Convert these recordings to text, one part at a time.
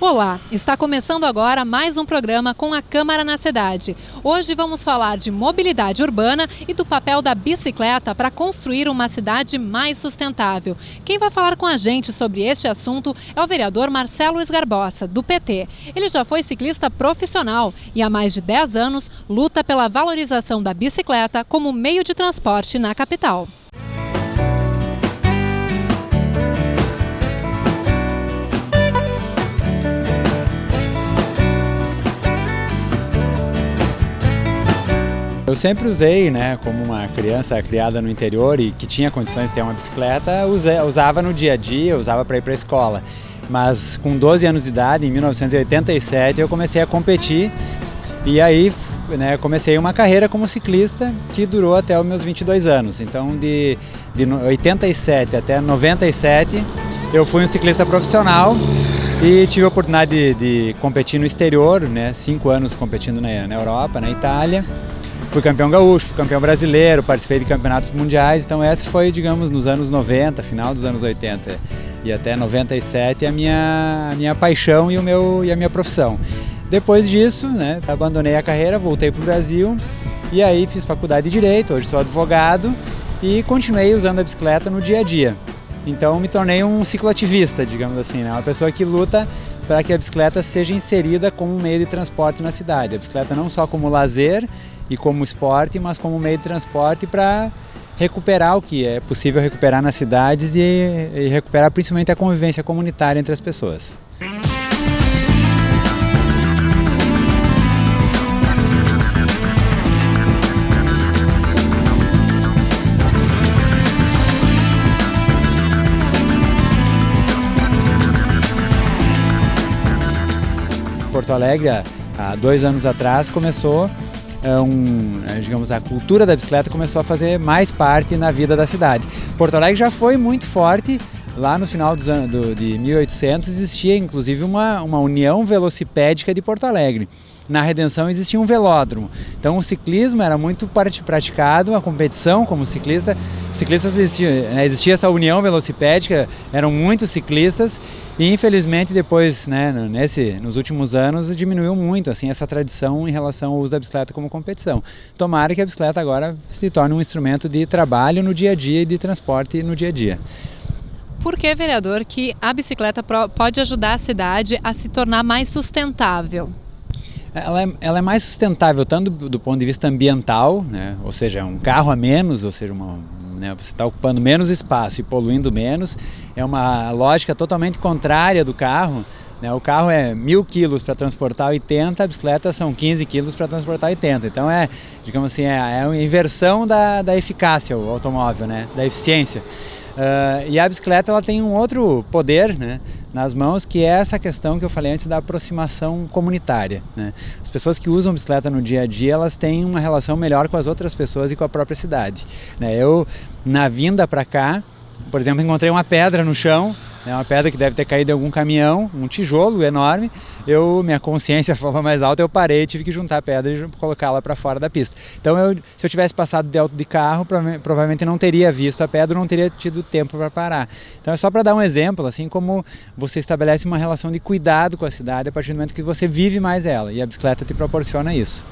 Olá, está começando agora mais um programa com a Câmara na Cidade. Hoje vamos falar de mobilidade urbana e do papel da bicicleta para construir uma cidade mais sustentável. Quem vai falar com a gente sobre este assunto é o vereador Marcelo Esgarbosa, do PT. Ele já foi ciclista profissional e há mais de 10 anos luta pela valorização da bicicleta como meio de transporte na capital. Eu sempre usei, como uma criança criada no interior e que tinha condições de ter uma bicicleta, usava no dia a dia, usava para ir para a escola. Mas com 12 anos de idade, em 1987, eu comecei a competir e aí comecei uma carreira como ciclista que durou até os meus 22 anos. Então de 87 até 97 eu fui um ciclista profissional e tive a oportunidade de competir no exterior, 5 anos competindo na Europa, na Itália. Fui campeão gaúcho, fui campeão brasileiro, participei de campeonatos mundiais, então essa foi, digamos, nos anos 90, final dos anos 80 e até 97 a minha paixão e a minha profissão. Depois disso, abandonei a carreira, voltei para o Brasil e aí fiz faculdade de Direito, hoje sou advogado e continuei usando a bicicleta no dia a dia. Então me tornei um cicloativista, digamos assim, uma pessoa que luta para que a bicicleta seja inserida como um meio de transporte na cidade. A bicicleta não só como lazer e como esporte, mas como meio de transporte para recuperar o que é possível recuperar nas cidades e recuperar principalmente a convivência comunitária entre as pessoas. Porto Alegre, há 2 anos atrás, começou a cultura da bicicleta começou a fazer mais parte na vida da cidade. Porto Alegre já foi muito forte, lá no final de 1800 existia inclusive uma união velocipédica de Porto Alegre. Na Redenção existia um velódromo, então o ciclismo era muito praticado, a competição como ciclistas existia essa união velocipédica, eram muitos ciclistas e infelizmente depois, nos últimos anos diminuiu muito essa tradição em relação ao uso da bicicleta como competição. Tomara que a bicicleta agora se torne um instrumento de trabalho no dia a dia e de transporte no dia a dia. Por que, vereador, que a bicicleta pode ajudar a cidade a se tornar mais sustentável? Ela é mais sustentável tanto do ponto de vista ambiental, ou seja, um carro a menos, ou seja, você está ocupando menos espaço e poluindo menos. É uma lógica totalmente contrária do carro. O carro é 1.000 quilos para transportar 80, a bicicleta são 15 quilos para transportar 80. Então digamos assim, é uma inversão da eficácia, o automóvel, da eficiência. E a bicicleta ela tem um outro poder nas mãos, que é essa questão que eu falei antes da aproximação comunitária. As pessoas que usam bicicleta no dia a dia, elas têm uma relação melhor com as outras pessoas e com a própria cidade. Eu, na vinda para cá, por exemplo, encontrei uma pedra no chão, uma pedra que deve ter caído em algum caminhão, um tijolo enorme. Minha consciência falou mais alto, eu parei e tive que juntar a pedra e colocá-la para fora da pista. Então, se eu tivesse passado dentro de carro, provavelmente não teria visto a pedra, não teria tido tempo para parar. Então, é só para dar um exemplo, assim como você estabelece uma relação de cuidado com a cidade a partir do momento que você vive mais ela, e a bicicleta te proporciona isso.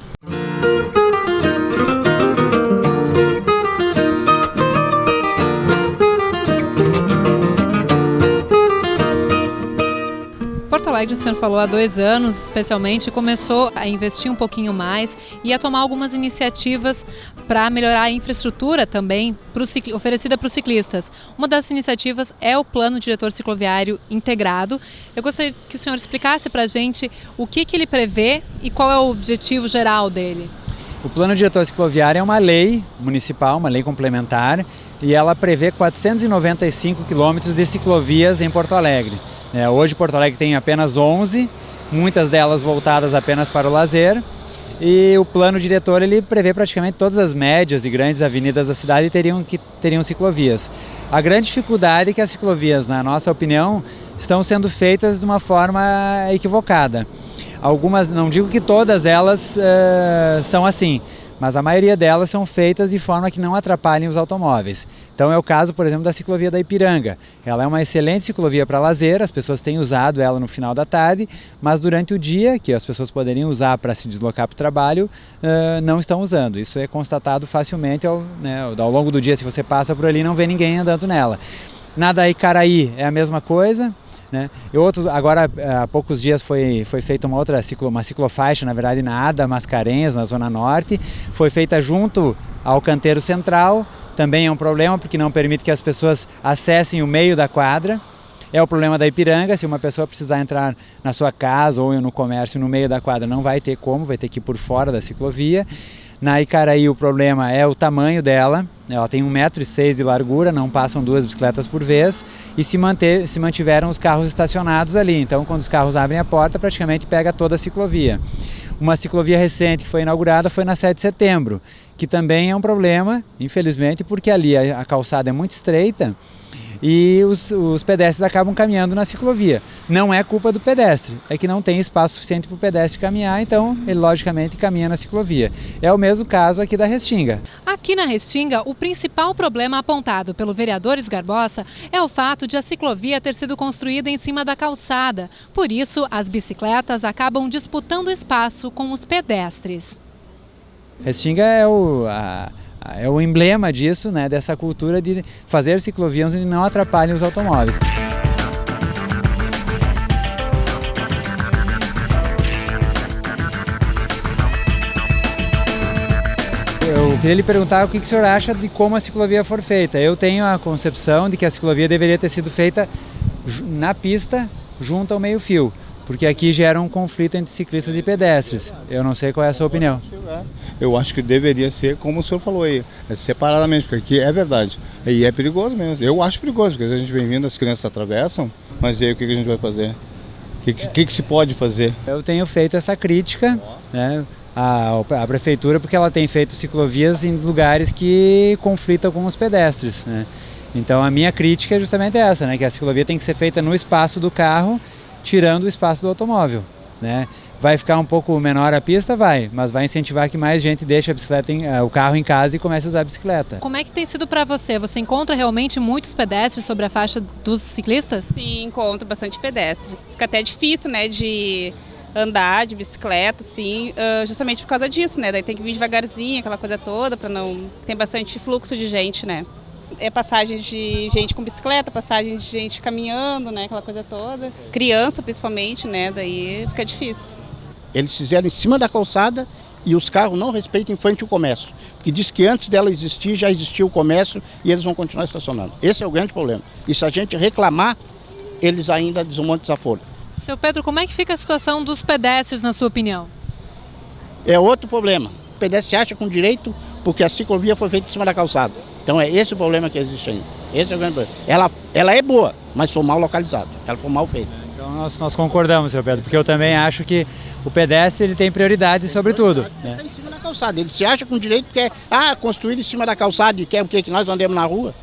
Porto Alegre, o senhor falou, há 2 anos, especialmente, começou a investir um pouquinho mais e a tomar algumas iniciativas para melhorar a infraestrutura também oferecida para os ciclistas. Uma das iniciativas é o Plano Diretor Cicloviário Integrado. Eu gostaria que o senhor explicasse para a gente o que ele prevê e qual é o objetivo geral dele. O Plano Diretor Cicloviário é uma lei municipal, uma lei complementar, e ela prevê 495 quilômetros de ciclovias em Porto Alegre. Hoje Porto Alegre tem apenas 11, muitas delas voltadas apenas para o lazer, e o plano diretor ele prevê praticamente todas as médias e grandes avenidas da cidade teriam ciclovias. A grande dificuldade é que as ciclovias, na nossa opinião, estão sendo feitas de uma forma equivocada. Algumas, não digo que todas elas são assim, mas a maioria delas são feitas de forma que não atrapalhem os automóveis. Então é o caso, por exemplo, da ciclovia da Ipiranga. Ela é uma excelente ciclovia para lazer, as pessoas têm usado ela no final da tarde, mas durante o dia, que as pessoas poderiam usar para se deslocar para o trabalho, não estão usando. Isso é constatado facilmente ao longo do dia, se você passa por ali, não vê ninguém andando nela. Na da Icaraí é a mesma coisa. Né? Agora, há poucos dias foi feita uma ciclofaixa, na verdade, na Ada Mascarenhas, na Zona Norte. Foi feita junto ao canteiro central. Também é um problema porque não permite que as pessoas acessem o meio da quadra. É o problema da Ipiranga, se uma pessoa precisar entrar na sua casa ou no comércio no meio da quadra, não vai ter como, vai ter que ir por fora da ciclovia. Na Icaraí o problema é o tamanho dela, ela tem 1,6 m de largura, não passam 2 bicicletas por vez e se mantiveram os carros estacionados ali, então quando os carros abrem a porta praticamente pega toda a ciclovia. Uma ciclovia recente que foi inaugurada foi na 7 de setembro, que também é um problema, infelizmente, porque ali a calçada é muito estreita e os pedestres acabam caminhando na ciclovia. Não é culpa do pedestre, é que não tem espaço suficiente para o pedestre caminhar, então ele logicamente caminha na ciclovia. É o mesmo caso aqui da Restinga. Aqui na Restinga, o principal problema apontado pelo vereador Esgarbosa é o fato de a ciclovia ter sido construída em cima da calçada. Por isso, as bicicletas acabam disputando espaço com os pedestres. Restinga é o emblema disso, né, dessa cultura de fazer ciclovias onde não atrapalhem os automóveis. Eu queria lhe perguntar o que o senhor acha de como a ciclovia for feita. Eu tenho a concepção de que a ciclovia deveria ter sido feita na pista, junto ao meio-fio, porque aqui gera um conflito entre ciclistas e pedestres. Eu não sei qual é a sua opinião. Eu acho que deveria ser, como o senhor falou aí, separadamente, porque aqui é verdade. E é perigoso mesmo. Eu acho perigoso, porque a gente vem vindo, as crianças atravessam, mas e aí o que a gente vai fazer? O que se pode fazer? Eu tenho feito essa crítica, né, à prefeitura, porque ela tem feito ciclovias em lugares que conflitam com os pedestres, né? Então a minha crítica é justamente essa, né, que a ciclovia tem que ser feita no espaço do carro, tirando o espaço do automóvel, né? Vai ficar um pouco menor a pista? Vai, mas vai incentivar que mais gente deixe o carro em casa e comece a usar a bicicleta. Como é que tem sido para você? Você encontra realmente muitos pedestres sobre a faixa dos ciclistas? Sim, encontro bastante pedestre. Fica até difícil, né, de andar de bicicleta, assim, justamente por causa disso, né? Daí tem que vir devagarzinho, aquela coisa toda, para não... Tem bastante fluxo de gente, né? É passagem de gente com bicicleta, passagem de gente caminhando, né? Aquela coisa toda. Criança, principalmente, né? Daí fica difícil. Eles fizeram em cima da calçada e os carros não respeitam em frente ao comércio. Porque diz que antes dela existir, já existia o comércio e eles vão continuar estacionando. Esse é o grande problema. E se a gente reclamar, eles ainda desumam o desaforo. Seu Pedro, como é que fica a situação dos pedestres, na sua opinião? É outro problema. O pedestre se acha com direito porque a ciclovia foi feita em cima da calçada. Então é esse o problema que existe ainda. Esse é o grande problema. Ela é boa, mas foi mal localizada. Ela foi mal feita. Então nós concordamos, seu Pedro, porque eu também acho que o pedestre ele tem prioridade sobre tudo. Ele está em cima da calçada. Ele se acha com direito que é construído em cima da calçada e quer o quê? Que nós andemos na rua.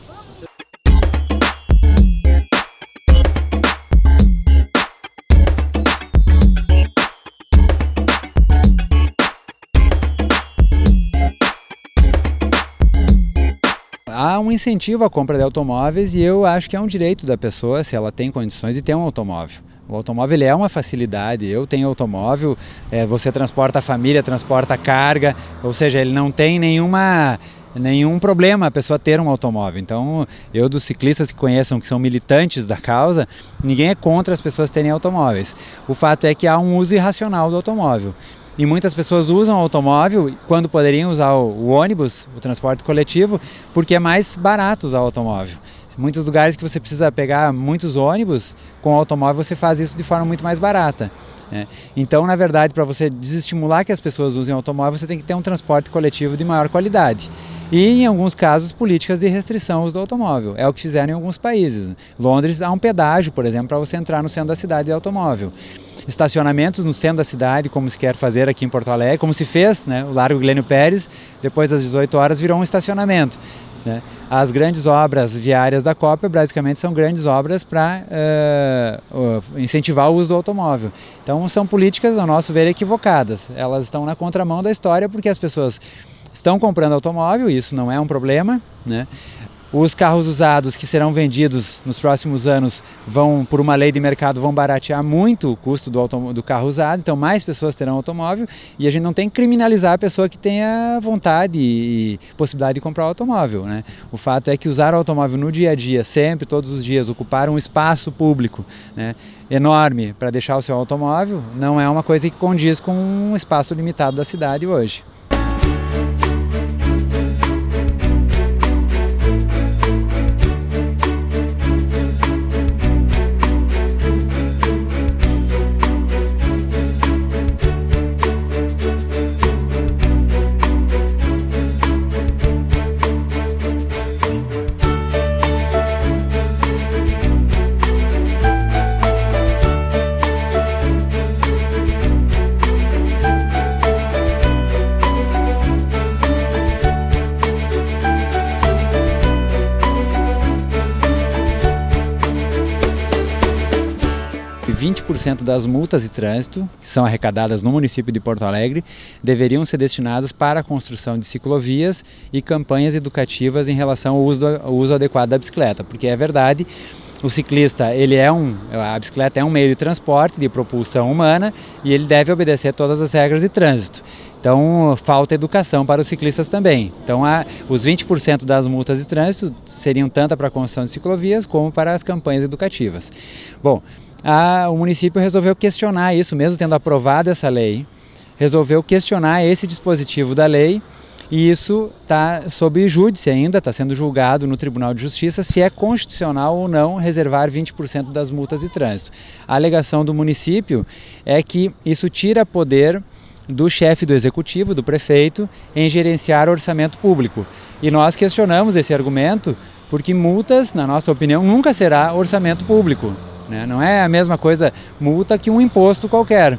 Há um incentivo à compra de automóveis e eu acho que é um direito da pessoa, se ela tem condições, de ter um automóvel. O automóvel ele é uma facilidade, eu tenho automóvel, você transporta a família, transporta a carga, ou seja, ele não tem nenhum problema a pessoa ter um automóvel. Então, eu dos ciclistas que conheçam, que são militantes da causa, ninguém é contra as pessoas terem automóveis. O fato é que há um uso irracional do automóvel. E muitas pessoas usam o automóvel quando poderiam usar o ônibus, o transporte coletivo, porque é mais barato usar o automóvel. Em muitos lugares que você precisa pegar muitos ônibus, com o automóvel você faz isso de forma muito mais barata. Então, na verdade, para você desestimular que as pessoas usem o automóvel, você tem que ter um transporte coletivo de maior qualidade. E, em alguns casos, políticas de restrição ao uso do automóvel. É o que fizeram em alguns países. Londres há um pedágio, por exemplo, para você entrar no centro da cidade de automóvel. Estacionamentos no centro da cidade, como se quer fazer aqui em Porto Alegre, como se fez, né? O Largo Glênio Pérez, depois das 18 horas, virou um estacionamento. Né? As grandes obras viárias da Copa, basicamente, são grandes obras para incentivar o uso do automóvel. Então, são políticas, ao nosso ver, equivocadas. Elas estão na contramão da história, porque as pessoas estão comprando automóvel, isso não é um problema, né? Os carros usados que serão vendidos nos próximos anos vão, por uma lei de mercado, vão baratear muito o custo do carro usado, então mais pessoas terão automóvel e a gente não tem que criminalizar a pessoa que tenha vontade e possibilidade de comprar o automóvel, né? O fato é que usar o automóvel no dia a dia, sempre, todos os dias, ocupar um espaço público, né, enorme para deixar o seu automóvel, não é uma coisa que condiz com um espaço limitado da cidade hoje. 20% das multas de trânsito que são arrecadadas no município de Porto Alegre deveriam ser destinadas para a construção de ciclovias e campanhas educativas em relação ao uso adequado da bicicleta, porque é verdade, o ciclista, a bicicleta é um meio de transporte, de propulsão humana, e ele deve obedecer todas as regras de trânsito. Então, falta educação para os ciclistas também. Então, os 20% das multas de trânsito seriam tanto para a construção de ciclovias como para as campanhas educativas. Bom, o município resolveu questionar isso, mesmo tendo aprovado essa lei, resolveu questionar esse dispositivo da lei, e isso está sob júdice ainda, está sendo julgado no Tribunal de Justiça se é constitucional ou não reservar 20% das multas de trânsito. A alegação do município é que isso tira poder do chefe do executivo, do prefeito, em gerenciar o orçamento público. E nós questionamos esse argumento porque multas, na nossa opinião, nunca será orçamento público, né? Não é a mesma coisa multa que um imposto qualquer.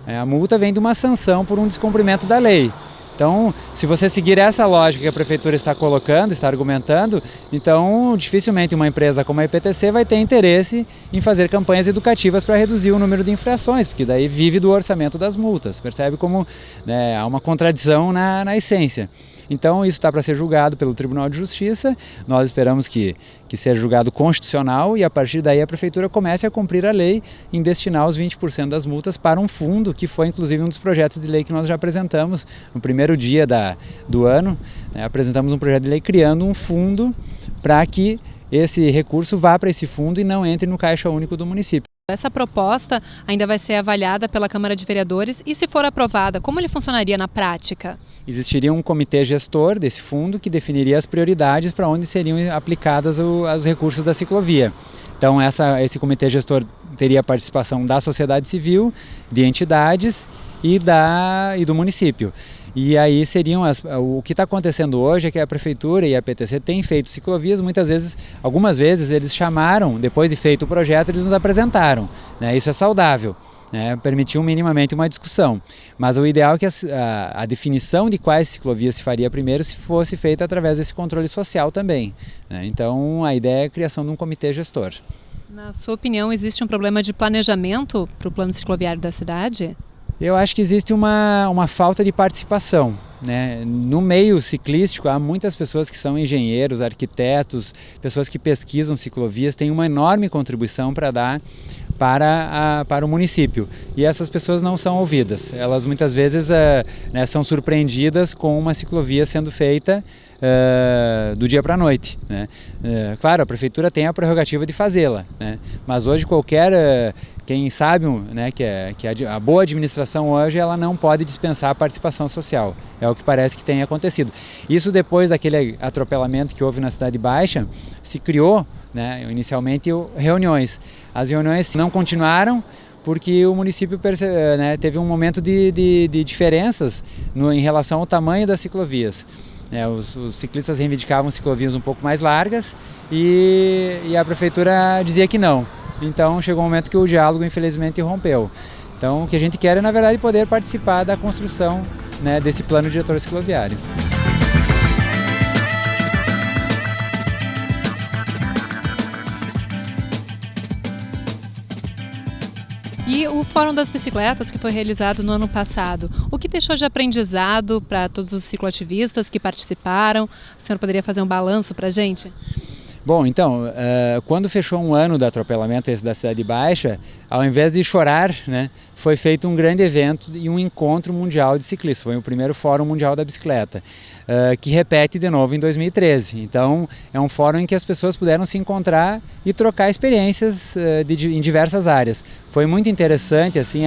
A multa vem de uma sanção por um descumprimento da lei. Então, se você seguir essa lógica que a prefeitura está colocando, está argumentando, então dificilmente uma empresa como a IPTC vai ter interesse em fazer campanhas educativas para reduzir o número de infrações, porque daí vive do orçamento das multas. Percebe como, né, há uma contradição na essência. Então, isso está para ser julgado pelo Tribunal de Justiça. Nós esperamos que seja julgado constitucional e, a partir daí, a Prefeitura comece a cumprir a lei em destinar os 20% das multas para um fundo, que foi, inclusive, um dos projetos de lei que nós já apresentamos no primeiro dia do ano. Apresentamos um projeto de lei criando um fundo para que esse recurso vá para esse fundo e não entre no Caixa Único do município. Essa proposta ainda vai ser avaliada pela Câmara de Vereadores e, se for aprovada, como ele funcionaria na prática? Existiria um comitê gestor desse fundo que definiria as prioridades para onde seriam aplicados os recursos da ciclovia. Então esse comitê gestor teria a participação da sociedade civil, de entidades e do município. E aí o que está acontecendo hoje é que a Prefeitura e a PTC têm feito ciclovias, algumas vezes eles chamaram, depois de feito o projeto, eles nos apresentaram, né? Isso é saudável. Permitiu minimamente uma discussão, mas o ideal é que a definição de quais ciclovias se faria primeiro se fosse feita através desse controle social também, né? Então a ideia é a criação de um comitê gestor. Na sua opinião, existe um problema de planejamento para o plano cicloviário da cidade? Eu acho que existe uma falta de participação, né? No meio ciclístico há muitas pessoas que são engenheiros, arquitetos, pessoas que pesquisam ciclovias, têm uma enorme contribuição para dar para o município, e essas pessoas não são ouvidas. Elas muitas vezes são surpreendidas com uma ciclovia sendo feita do dia para a noite, né? Claro, a prefeitura tem a prerrogativa de fazê-la, né? Mas hoje quem sabe, né, que a boa administração hoje, ela não pode dispensar a participação social. É o que parece que tem acontecido. Isso depois daquele atropelamento que houve na Cidade Baixa, se criou, né, inicialmente reuniões. As reuniões não continuaram porque o município teve um momento de diferenças em relação ao tamanho das ciclovias. Os ciclistas reivindicavam ciclovias um pouco mais largas e a prefeitura dizia que não. Então chegou um momento que o diálogo infelizmente rompeu. Então o que a gente quer é, na verdade, poder participar da construção, né, desse plano diretor cicloviário. E o Fórum das Bicicletas, que foi realizado no ano passado, o que deixou de aprendizado para todos os cicloativistas que participaram? O senhor poderia fazer um balanço para a gente? Bom, então, quando fechou um ano do atropelamento esse da Cidade Baixa, ao invés de chorar, né, foi feito um grande evento e um encontro mundial de ciclistas. Foi o primeiro Fórum Mundial da Bicicleta, que repete de novo em 2013. Então, é um fórum em que as pessoas puderam se encontrar e trocar experiências em diversas áreas. Foi muito interessante, assim,